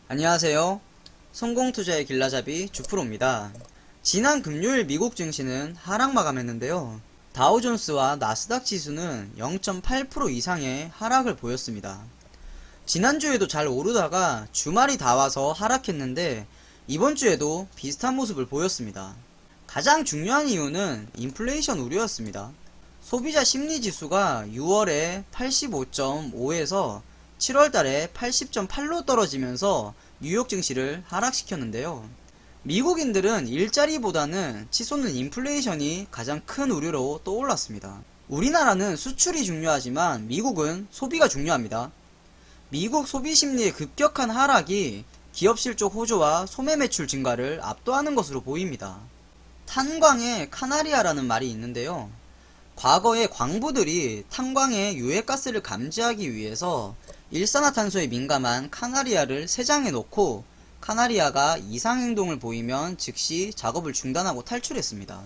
안녕하세요. 성공투자의 길라잡이 주프로입니다. 지난 금요일 미국 증시는 하락 마감했는데요. 다우존스와 나스닥 지수는 0.8% 이상의 하락을 보였습니다. 지난주에도 잘 오르다가 주말이 다 와서 하락했는데 이번 주에도 비슷한 모습을 보였습니다. 가장 중요한 이유는 인플레이션 우려였습니다. 소비자 심리 지수가 6월에 85.5에서 7월달에 80.8로 떨어지면서 뉴욕 증시를 하락시켰는데요. 미국인들은 일자리보다는 치솟는 인플레이션이 가장 큰 우려로 떠올랐습니다. 우리나라는 수출이 중요하지만 미국은 소비가 중요합니다. 미국 소비 심리의 급격한 하락이 기업 실적 호조와 소매 매출 증가를 압도하는 것으로 보입니다. 탄광의 카나리아라는 말이 있는데요. 과거에 광부들이 탄광의 유해가스를 감지하기 위해서 일산화탄소에 민감한 카나리아를 세장해 놓고 카나리아가 이상행동을 보이면 즉시 작업을 중단하고 탈출했습니다.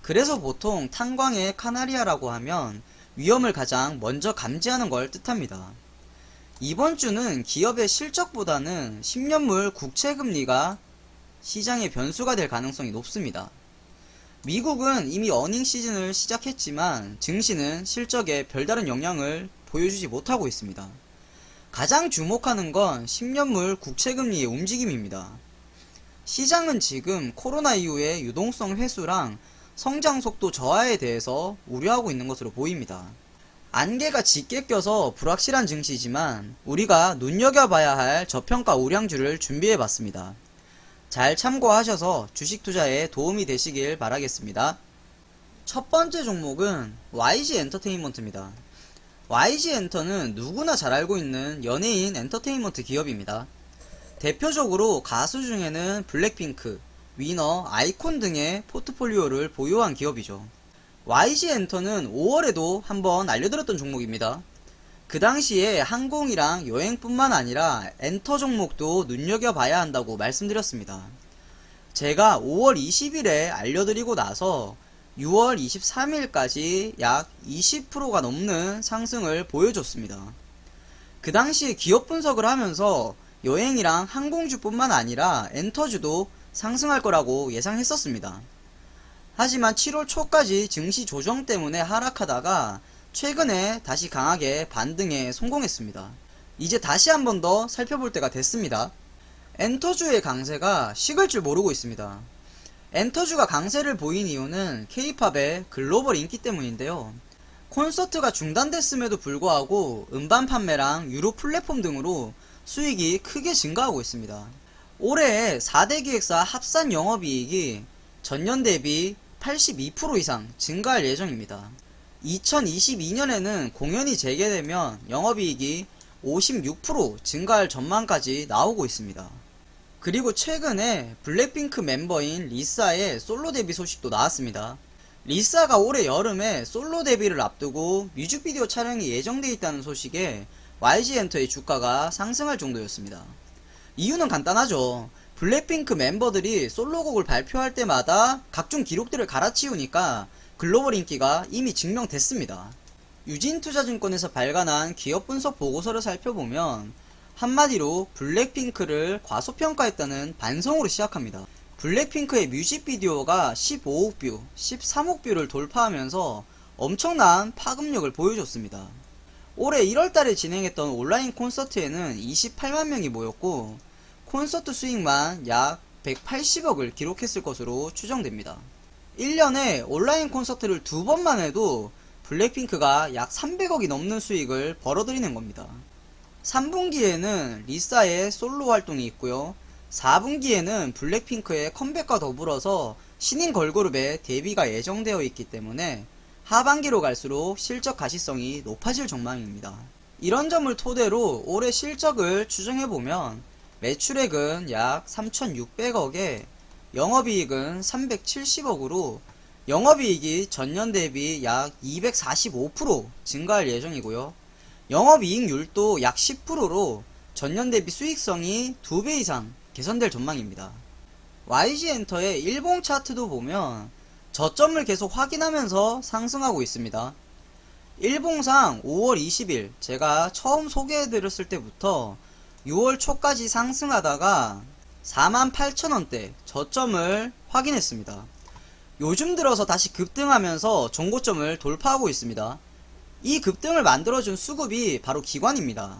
그래서 보통 탄광의 카나리아라고 하면 위험을 가장 먼저 감지하는 걸 뜻합니다. 이번 주는 기업의 실적보다는 10년물 국채금리가 시장의 변수가 될 가능성이 높습니다. 미국은 이미 어닝 시즌을 시작했지만 증시는 실적에 별다른 영향을 보여주지 못하고 있습니다. 가장 주목하는 건 10년물 국채금리의 움직임입니다. 시장은 지금 코로나 이후의 유동성 회수랑 성장 속도 저하에 대해서 우려하고 있는 것으로 보입니다. 안개가 짙게 껴서 불확실한 증시지만 우리가 눈여겨봐야 할 저평가 우량주를 준비해봤습니다. 잘 참고하셔서 주식 투자에 도움이 되시길 바라겠습니다. 첫 번째 종목은 YG 엔터테인먼트입니다. YG 엔터는 누구나 잘 알고 있는 연예인 엔터테인먼트 기업입니다. 대표적으로 가수 중에는 블랙핑크, 위너, 아이콘 등의 포트폴리오를 보유한 기업이죠. YG 엔터는 5월에도 한번 알려드렸던 종목입니다. 그 당시에 항공이랑 여행뿐만 아니라 엔터 종목도 눈여겨봐야 한다고 말씀드렸습니다. 제가 5월 20일에 알려드리고 나서 6월 23일까지 약 20%가 넘는 상승을 보여줬습니다. 그 당시에 기업 분석을 하면서 여행이랑 항공주뿐만 아니라 엔터주도 상승할 거라고 예상했었습니다. 하지만 7월 초까지 증시 조정 때문에 하락하다가 최근에 다시 강하게 반등에 성공했습니다. 이제 다시 한 번 더 살펴볼 때가 됐습니다. 엔터주의 강세가 식을 줄 모르고 있습니다. 엔터주가 강세를 보인 이유는 K-팝의 글로벌 인기 때문인데요. 콘서트가 중단됐음에도 불구하고 음반 판매랑 유료 플랫폼 등으로 수익이 크게 증가하고 있습니다. 올해 4대 기획사 합산 영업이익이 전년 대비 82% 이상 증가할 예정입니다. 2022년에는 공연이 재개되면 영업이익이 56% 증가할 전망까지 나오고 있습니다. 그리고 최근에 블랙핑크 멤버인 리사의 솔로 데뷔 소식도 나왔습니다. 리사가 올해 여름에 솔로 데뷔를 앞두고 뮤직비디오 촬영이 예정되어 있다는 소식에 YG엔터의 주가가 상승할 정도였습니다. 이유는 간단하죠. 블랙핑크 멤버들이 솔로곡을 발표할 때마다 각종 기록들을 갈아치우니까 글로벌 인기가 이미 증명됐습니다. 유진투자증권에서 발간한 기업 분석 보고서를 살펴보면 한마디로 블랙핑크를 과소평가했다는 반성으로 시작합니다. 블랙핑크의 뮤직비디오가 15억 뷰, 13억 뷰를 돌파하면서 엄청난 파급력을 보여줬습니다. 올해 1월달에 진행했던 온라인 콘서트에는 28만 명이 모였고 콘서트 수익만 약 180억을 기록했을 것으로 추정됩니다. 1년에 온라인 콘서트를 2번만 해도 블랙핑크가 약 300억이 넘는 수익을 벌어들이는 겁니다. 3분기에는 리사의 솔로 활동이 있고요. 4분기에는 블랙핑크의 컴백과 더불어서 신인 걸그룹의 데뷔가 예정되어 있기 때문에 하반기로 갈수록 실적 가시성이 높아질 전망입니다. 이런 점을 토대로 올해 실적을 추정해보면 매출액은 약 3,600억에 영업이익은 370억으로 영업이익이 전년 대비 약 245% 증가할 예정이고요. 영업이익률도 약 10%로 전년 대비 수익성이 2배 이상 개선될 전망입니다. YG엔터의 일봉 차트도 보면 저점을 계속 확인하면서 상승하고 있습니다. 일봉상 5월 20일 제가 처음 소개해드렸을 때부터 6월 초까지 상승하다가 48,000원대 저점을 확인했습니다. 요즘 들어서 다시 급등하면서 정고점을 돌파하고 있습니다. 이 급등을 만들어준 수급이 바로 기관입니다.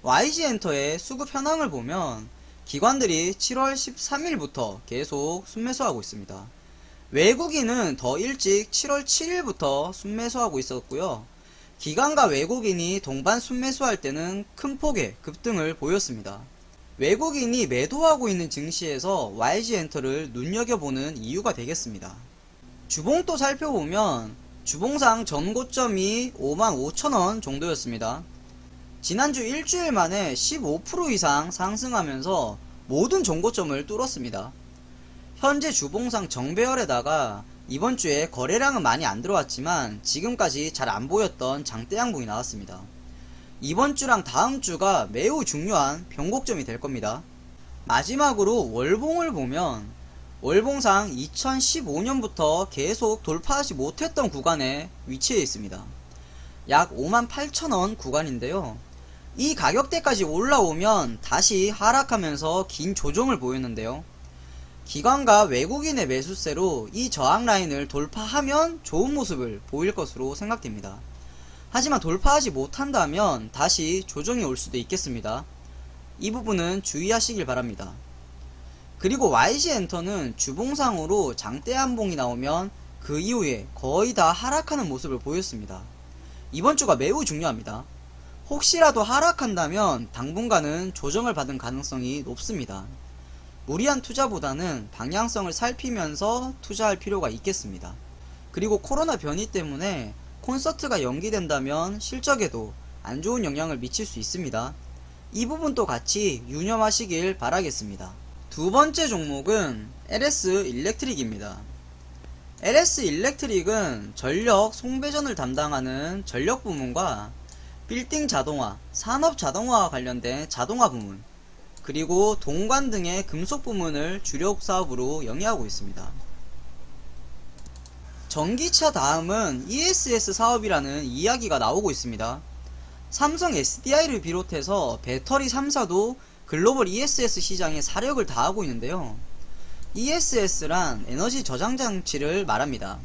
YG엔터의 수급 현황을 보면 기관들이 7월 13일부터 계속 순매수하고 있습니다. 외국인은 더 일찍 7월 7일부터 순매수하고 있었고요. 기관과 외국인이 동반 순매수할 때는 큰 폭의 급등을 보였습니다. 외국인이 매도하고 있는 증시에서 YG엔터를 눈여겨보는 이유가 되겠습니다. 주봉도 살펴보면 주봉상 전고점이 55,000원 정도였습니다. 지난주 일주일 만에 15% 이상 상승하면서 모든 전고점을 뚫었습니다. 현재 주봉상 정배열에다가 이번 주에 거래량은 많이 안 들어왔지만 지금까지 잘 안 보였던 장대 양봉이 나왔습니다. 이번 주랑 다음 주가 매우 중요한 변곡점이 될 겁니다. 마지막으로 월봉을 보면 월봉상 2015년부터 계속 돌파하지 못했던 구간에 위치해 있습니다. 약 58,000원 구간인데요. 이 가격대까지 올라오면 다시 하락하면서 긴 조정을 보였는데요. 기관과 외국인의 매수세로 이 저항 라인을 돌파하면 좋은 모습을 보일 것으로 생각됩니다. 하지만 돌파하지 못한다면 다시 조정이 올 수도 있겠습니다. 이 부분은 주의하시길 바랍니다. 그리고 YG엔터는 주봉상으로 장대 한봉이 나오면 그 이후에 거의 다 하락하는 모습을 보였습니다. 이번 주가 매우 중요합니다. 혹시라도 하락한다면 당분간은 조정을 받은 가능성이 높습니다. 무리한 투자보다는 방향성을 살피면서 투자할 필요가 있겠습니다. 그리고 코로나 변이 때문에 콘서트가 연기된다면 실적에도 안 좋은 영향을 미칠 수 있습니다. 이 부분도 같이 유념하시길 바라겠습니다. 두 번째 종목은 LS 일렉트릭입니다. LS 일렉트릭은 전력 송배전을 담당하는 전력 부문과 빌딩 자동화, 산업 자동화와 관련된 자동화 부문, 그리고 동관 등의 금속 부문을 주력 사업으로 영위하고 있습니다. 전기차 다음은 ESS 사업이라는 이야기가 나오고 있습니다. 삼성 SDI를 비롯해서 배터리 3사도 글로벌 ESS 시장에 사력을 다하고 있는데요. ESS란 에너지 저장 장치를 말합니다.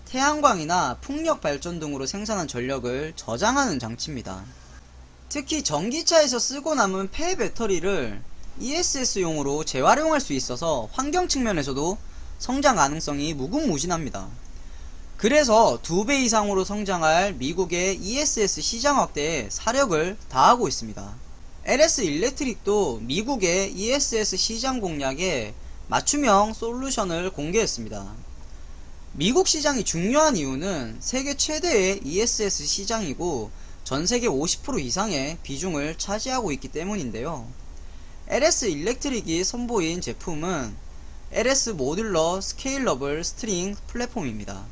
태양광이나 풍력 발전 등으로 생산한 전력을 저장하는 장치입니다. 특히 전기차에서 쓰고 남은 폐 배터리를 ESS용으로 재활용할 수 있어서 환경 측면에서도 성장 가능성이 무궁무진합니다. 그래서 2배 이상으로 성장할 미국의 ESS 시장 확대에 사력을 다하고 있습니다. LS 일렉트릭도 미국의 ESS 시장 공략에 맞춤형 솔루션을 공개했습니다. 미국 시장이 중요한 이유는 세계 최대의 ESS 시장이고 전세계 50% 이상의 비중을 차지하고 있기 때문인데요. LS 일렉트릭이 선보인 제품은 LS 모듈러 스케일러블 스트링 플랫폼입니다.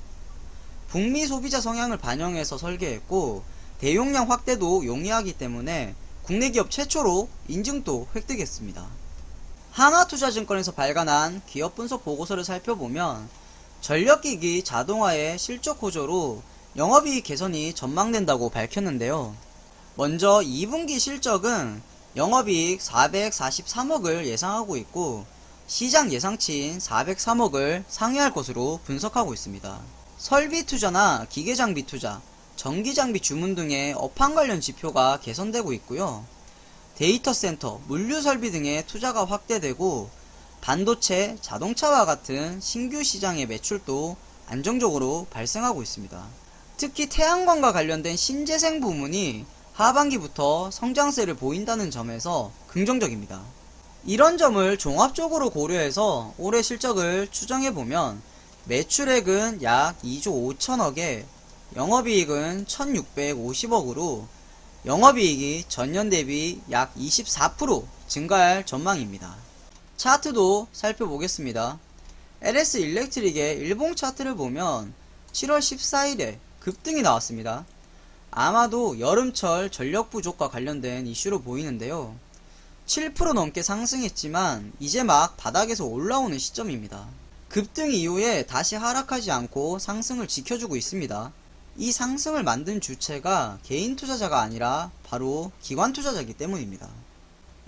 북미 소비자 성향을 반영해서 설계했고 대용량 확대도 용이하기 때문에 국내 기업 최초로 인증도 획득했습니다. 하나투자증권에서 발간한 기업 분석 보고서를 살펴보면 전력기기 자동화의 실적 호조로 영업이익 개선이 전망된다고 밝혔는데요. 먼저 2분기 실적은 영업이익 443억을 예상하고 있고 시장 예상치인 403억을 상회할 것으로 분석하고 있습니다. 설비 투자나 기계 장비 투자, 전기 장비 주문 등의 업황 관련 지표가 개선되고 있고요. 데이터 센터, 물류 설비 등의 투자가 확대되고 반도체, 자동차와 같은 신규 시장의 매출도 안정적으로 발생하고 있습니다. 특히 태양광과 관련된 신재생 부문이 하반기부터 성장세를 보인다는 점에서 긍정적입니다. 이런 점을 종합적으로 고려해서 올해 실적을 추정해보면 매출액은 약 2조 5천억에 영업이익은 1650억으로 영업이익이 전년 대비 약 24% 증가할 전망입니다. 차트도 살펴보겠습니다. LS 일렉트릭의 일봉 차트를 보면 7월 14일에 급등이 나왔습니다. 아마도 여름철 전력 부족과 관련된 이슈로 보이는데요. 7% 넘게 상승했지만 이제 막 바닥에서 올라오는 시점입니다. 급등 이후에 다시 하락하지 않고 상승을 지켜주고 있습니다. 이 상승을 만든 주체가 개인 투자자가 아니라 바로 기관 투자자이기 때문입니다.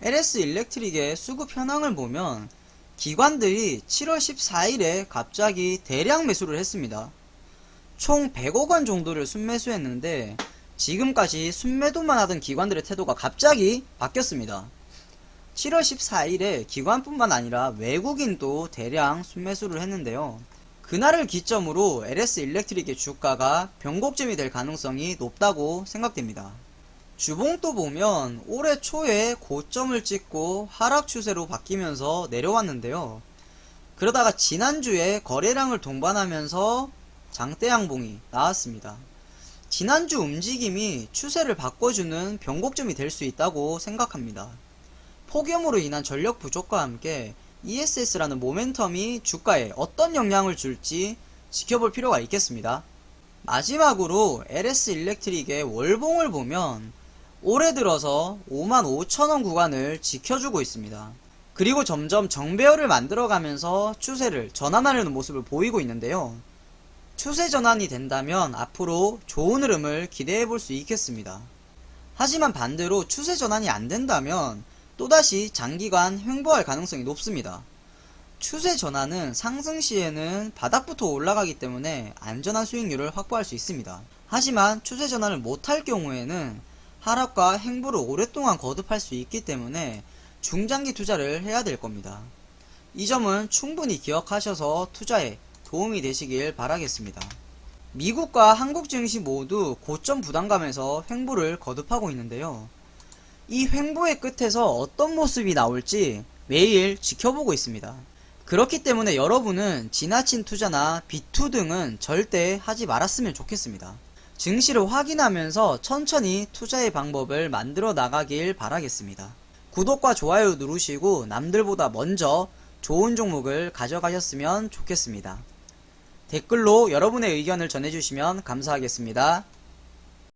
LS 일렉트릭의 수급 현황을 보면 기관들이 7월 14일에 갑자기 대량 매수를 했습니다. 총 100억원 정도를 순매수했는데 지금까지 순매도만 하던 기관들의 태도가 갑자기 바뀌었습니다. 7월 14일에 기관뿐만 아니라 외국인도 대량 순매수를 했는데요. 그날을 기점으로 LS 일렉트릭의 주가가 변곡점이 될 가능성이 높다고 생각됩니다. 주봉도 보면 올해 초에 고점을 찍고 하락 추세로 바뀌면서 내려왔는데요. 그러다가 지난주에 거래량을 동반하면서 장대 양봉이 나왔습니다. 지난주 움직임이 추세를 바꿔주는 변곡점이 될 수 있다고 생각합니다. 폭염으로 인한 전력 부족과 함께 ESS라는 모멘텀이 주가에 어떤 영향을 줄지 지켜볼 필요가 있겠습니다. 마지막으로 LS 일렉트릭의 월봉을 보면 올해 들어서 55,000원 구간을 지켜주고 있습니다. 그리고 점점 정배열을 만들어가면서 추세를 전환하려는 모습을 보이고 있는데요. 추세 전환이 된다면 앞으로 좋은 흐름을 기대해 볼 수 있겠습니다. 하지만 반대로 추세 전환이 안 된다면 또다시 장기간 횡보할 가능성이 높습니다. 추세 전환은 상승 시에는 바닥부터 올라가기 때문에 안전한 수익률을 확보할 수 있습니다. 하지만 추세 전환을 못할 경우에는 하락과 횡보를 오랫동안 거듭할 수 있기 때문에 중장기 투자를 해야 될 겁니다. 이 점은 충분히 기억하셔서 투자에 도움이 되시길 바라겠습니다. 미국과 한국 증시 모두 고점 부담감에서 횡보를 거듭하고 있는데요. 이 횡보의 끝에서 어떤 모습이 나올지 매일 지켜보고 있습니다. 그렇기 때문에 여러분은 지나친 투자나 비투 등은 절대 하지 말았으면 좋겠습니다. 증시를 확인하면서 천천히 투자의 방법을 만들어 나가길 바라겠습니다. 구독과 좋아요 누르시고 남들보다 먼저 좋은 종목을 가져가셨으면 좋겠습니다. 댓글로 여러분의 의견을 전해주시면 감사하겠습니다.